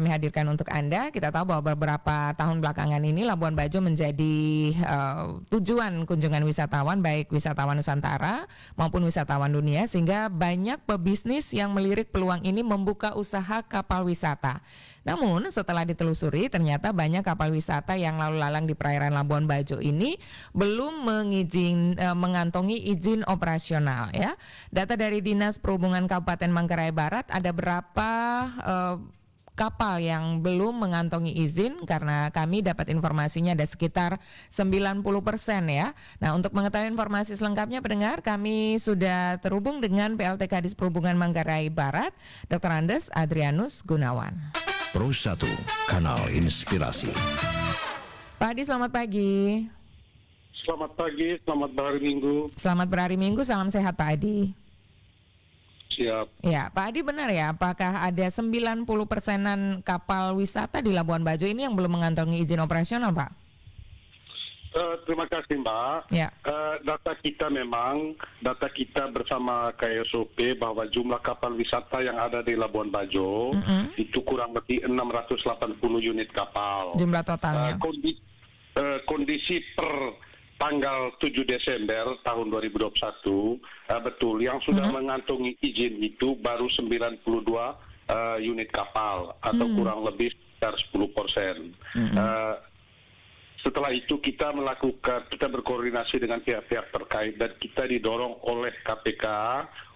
kami hadirkan untuk Anda. Kita tahu bahwa beberapa tahun belakangan ini Labuan Bajo menjadi tujuan kunjungan wisatawan, baik wisatawan Nusantara maupun wisatawan dunia, sehingga banyak pebisnis yang melirik peluang ini membuka usaha kapal wisata. Namun setelah ditelusuri, ternyata banyak kapal wisata yang lalu lalang di perairan Labuan Bajo ini belum mengantongi izin operasional ya. Data dari Dinas Perhubungan Kabupaten Manggarai Barat, ada berapa kapal yang belum mengantongi izin, karena kami dapat informasinya ada sekitar 90% ya. Nah, untuk mengetahui informasi selengkapnya pendengar, kami sudah terhubung dengan PLT Kadis Perhubungan Manggarai Barat, Dr. Andes Adrianus Gunawan. Pro 1, Kanal Inspirasi. Pak Adi, selamat pagi. Selamat pagi, selamat berhari Minggu. Selamat berhari Minggu, salam sehat Pak Adi. Siap. Ya, Pak Adi, benar ya, apakah ada 90%-an kapal wisata di Labuan Bajo ini yang belum mengantongi izin operasional, Pak? Terima kasih Mbak. Ya. Data kita bersama KSOP bahwa jumlah kapal wisata yang ada di Labuan Bajo itu kurang lebih 680 unit kapal. Jumlah totalnya. Kondisi per tanggal 7 Desember tahun 2021 betul yang sudah mengantongi izin itu baru 92 unit kapal atau kurang lebih sekitar 10%. Setelah itu kita berkoordinasi dengan pihak-pihak terkait dan kita didorong oleh KPK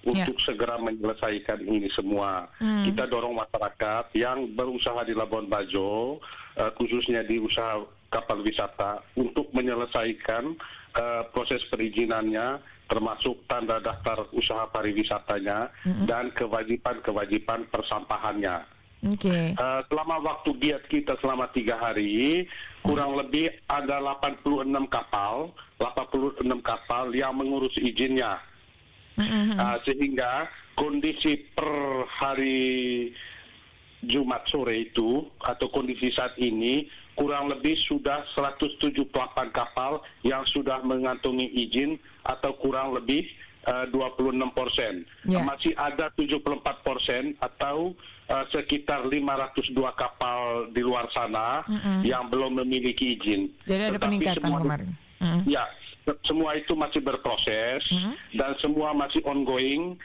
untuk segera menyelesaikan ini semua. Kita dorong masyarakat yang berusaha di Labuan Bajo, khususnya di usaha kapal wisata, untuk menyelesaikan proses perizinannya, termasuk tanda daftar usaha pariwisatanya dan kewajiban-kewajiban persampahannya. Selama waktu giat kita selama 3 hari, kurang lebih ada 86 kapal yang mengurus izinnya. Sehingga kondisi per hari Jumat sore itu atau kondisi saat ini kurang lebih sudah 178 kapal yang sudah mengantongi izin atau kurang lebih 26%. Masih ada 74% atau sekitar 502 kapal di luar sana yang belum memiliki izin. Jadi ada peningkatan kemarin. Ya, semua itu masih berproses dan semua masih ongoing.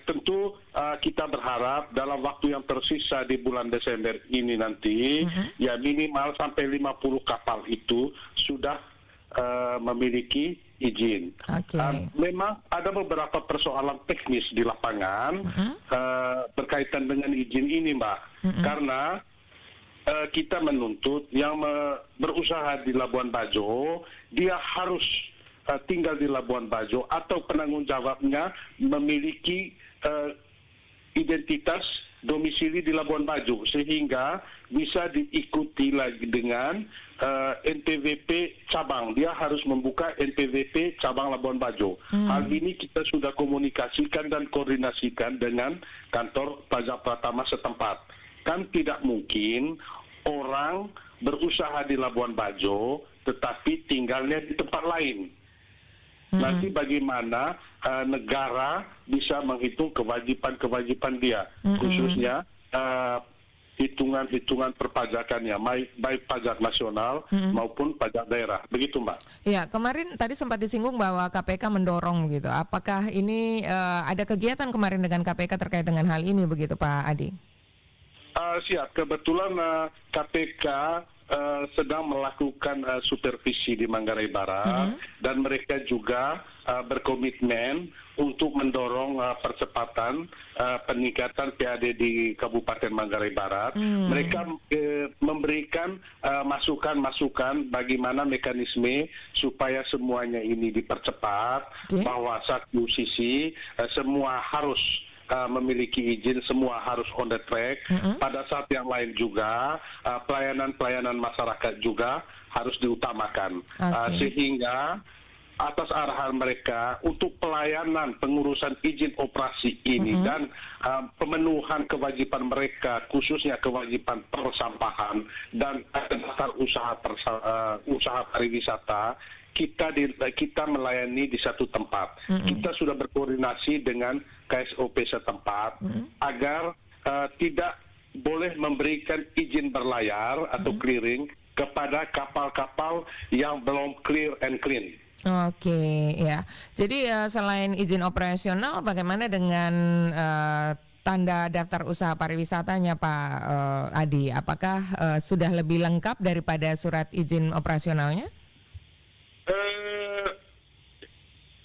Tentu kita berharap dalam waktu yang tersisa di bulan Desember ini nanti ya minimal sampai 50 kapal itu sudah memiliki izin. Memang ada beberapa persoalan teknis di lapangan berkaitan dengan izin ini, Mbak. Karena kita menuntut yang berusaha di Labuan Bajo, dia harus tinggal di Labuan Bajo atau penanggung jawabnya memiliki identitas domisili di Labuan Bajo sehingga bisa diikuti lagi dengan NPWP cabang. Dia harus membuka NPWP cabang Labuan Bajo. Hal ini kita sudah komunikasikan dan koordinasikan dengan kantor pajak Pratama setempat. Kan tidak mungkin orang berusaha di Labuan Bajo tetapi tinggalnya di tempat lain. Nanti bagaimana negara bisa menghitung kewajiban-kewajiban dia, khususnya hitungan-hitungan perpajakannya, baik pajak nasional maupun pajak daerah. Begitu, Mbak. Ya, kemarin tadi sempat disinggung bahwa KPK mendorong gitu. Apakah ini ada kegiatan kemarin dengan KPK terkait dengan hal ini begitu, Pak Adi? Siap. Kebetulan KPK sedang melakukan supervisi di Manggarai Barat dan mereka juga berkomitmen untuk mendorong percepatan peningkatan PAD di Kabupaten Manggarai Barat. Mereka memberikan masukan-masukan bagaimana mekanisme supaya semuanya ini dipercepat, bahwa satu sisi semua harus memiliki izin, semua harus on the track. Pada saat yang lain juga pelayanan-pelayanan masyarakat juga harus diutamakan. Sehingga atas arahan mereka untuk pelayanan pengurusan izin operasi ini dan pemenuhan kewajiban mereka, khususnya kewajiban persampahan dan daftar usaha pariwisata, kita melayani di satu tempat. Kita sudah berkoordinasi dengan KSOP setempat agar tidak boleh memberikan izin berlayar atau clearing kepada kapal-kapal yang belum clear and clean. Oke, ya. Jadi selain izin operasional, bagaimana dengan tanda daftar usaha pariwisatanya, Pak Adi? Apakah sudah lebih lengkap daripada surat izin operasionalnya?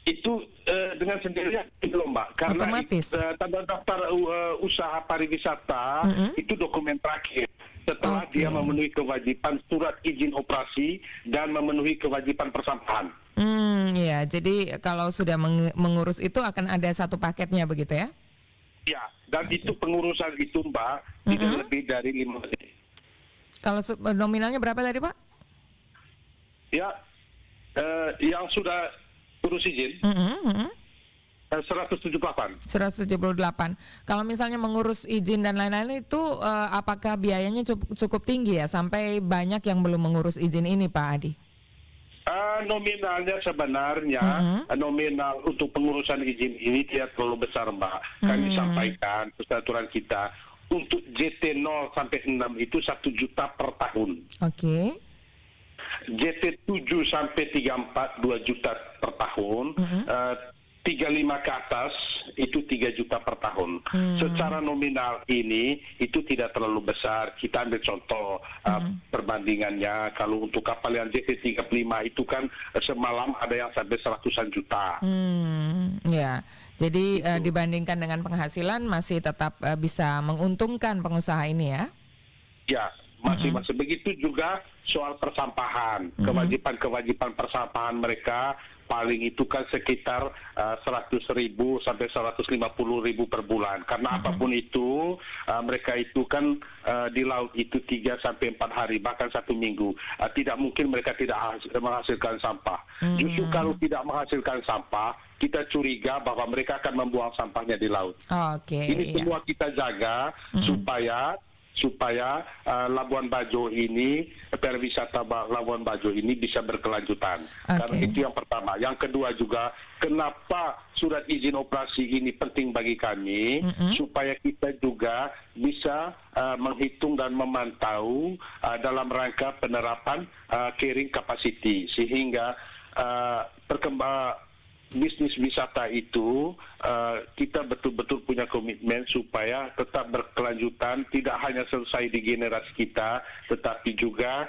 Itu dengan sendirinya belum, Mbak, karena otomatis. Tanda daftar usaha pariwisata itu dokumen terakhir setelah dia memenuhi kewajiban surat izin operasi dan memenuhi kewajiban persampahan. Ya, jadi kalau sudah mengurus itu akan ada satu paketnya begitu ya? Ya, dan itu pengurusan itu, Mbak, tidak lebih dari 5 menit. Kalau nominalnya berapa tadi, Pak? Ya, yang sudah urus izin 178. 178. Kalau misalnya mengurus izin dan lain-lain itu apakah biayanya cukup tinggi ya sampai banyak yang belum mengurus izin ini, Pak Adi? Nominalnya sebenarnya nominal untuk pengurusan izin ini tidak terlalu besar, Mbak. Kami sampaikan peraturan kita untuk JT 0 sampai 6 itu 1 juta per tahun. Oke. JT 7 sampai 34 2 juta per tahun. 35 ke atas itu 3 juta per tahun. Secara nominal ini itu tidak terlalu besar. Kita ambil contoh perbandingannya, kalau untuk kapal yang JT 35 itu kan semalam ada yang sampai 100-an juta. Ya, jadi dibandingkan dengan penghasilan masih tetap bisa menguntungkan pengusaha ini ya? Ya, masih begitu juga soal persampahan. Kewajiban persampahan mereka paling itu kan sekitar 100.000 sampai 150.000 per bulan. Karena apapun itu mereka itu kan di laut itu 3 sampai 4 hari bahkan 1 minggu. Tidak mungkin mereka tidak menghasilkan sampah. Justru kalau tidak menghasilkan sampah, kita curiga bahwa mereka akan membuang sampahnya di laut. Ini semua kita jaga supaya Labuan Bajo ini, pariwisata Labuan Bajo ini bisa berkelanjutan. Karena itu yang pertama. Yang kedua juga, kenapa surat izin operasi ini penting bagi kami, supaya kita juga bisa menghitung dan memantau dalam rangka penerapan carrying capacity, sehingga bisnis wisata itu kita betul-betul punya komitmen supaya tetap berkelanjutan, tidak hanya selesai di generasi kita, tetapi juga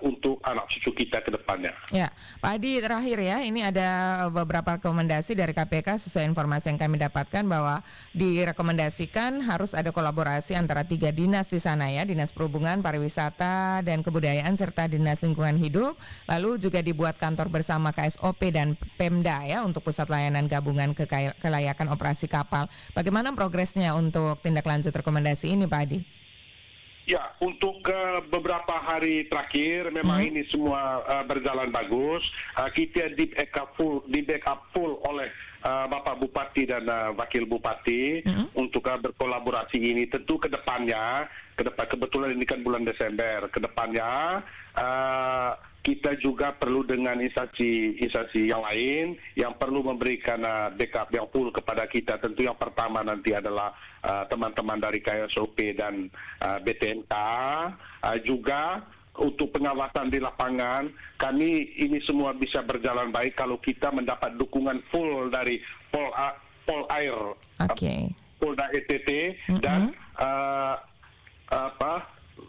untuk anak cucu kita ke depannya. Ya, Pak Adi, terakhir ya, ini ada beberapa rekomendasi dari KPK sesuai informasi yang kami dapatkan bahwa direkomendasikan harus ada kolaborasi antara 3 dinas di sana ya, Dinas Perhubungan, Pariwisata, dan Kebudayaan serta Dinas Lingkungan Hidup. Lalu juga dibuat kantor bersama KSOP dan Pemda ya untuk pusat layanan gabungan kelayakan operasi kapal. Bagaimana progresnya untuk tindak lanjut rekomendasi ini, Pak Adi? Ya, untuk beberapa hari terakhir memang ini semua berjalan bagus. Kita di backup full oleh Bapak Bupati dan Wakil Bupati untuk berkolaborasi ini. Tentu kedepannya, kebetulan ini kan bulan Desember, kedepannya kita juga perlu dengan instansi yang lain yang perlu memberikan backup yang full kepada kita. Tentu yang pertama nanti adalah teman-teman dari KSOP dan BTNK. Juga untuk pengawasan di lapangan, kami ini semua bisa berjalan baik kalau kita mendapat dukungan full dari Polair, Polda ETT dan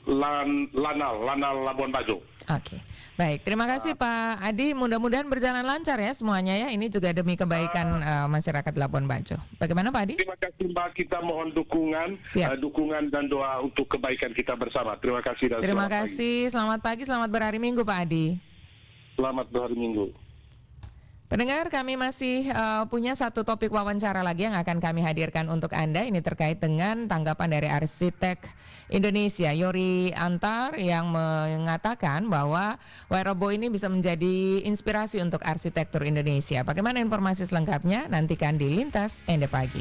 Lanal Labuan Bajo. Baik, terima kasih Pak Adi. Mudah-mudahan berjalan lancar ya semuanya ya. Ini juga demi kebaikan masyarakat Labuan Bajo. Bagaimana Pak Adi? Terima kasih Mbak. Kita mohon dukungan dan doa untuk kebaikan kita bersama. Terima kasih dan terima kasih. Selamat pagi, selamat berhari Minggu Pak Adi. Selamat berhari Minggu. Pendengar, kami masih punya satu topik wawancara lagi yang akan kami hadirkan untuk Anda. Ini terkait dengan tanggapan dari arsitek Indonesia, Yori Antar, yang mengatakan bahwa Wairobo ini bisa menjadi inspirasi untuk arsitektur Indonesia. Bagaimana informasi selengkapnya? Nantikan di Lintas Ende Pagi.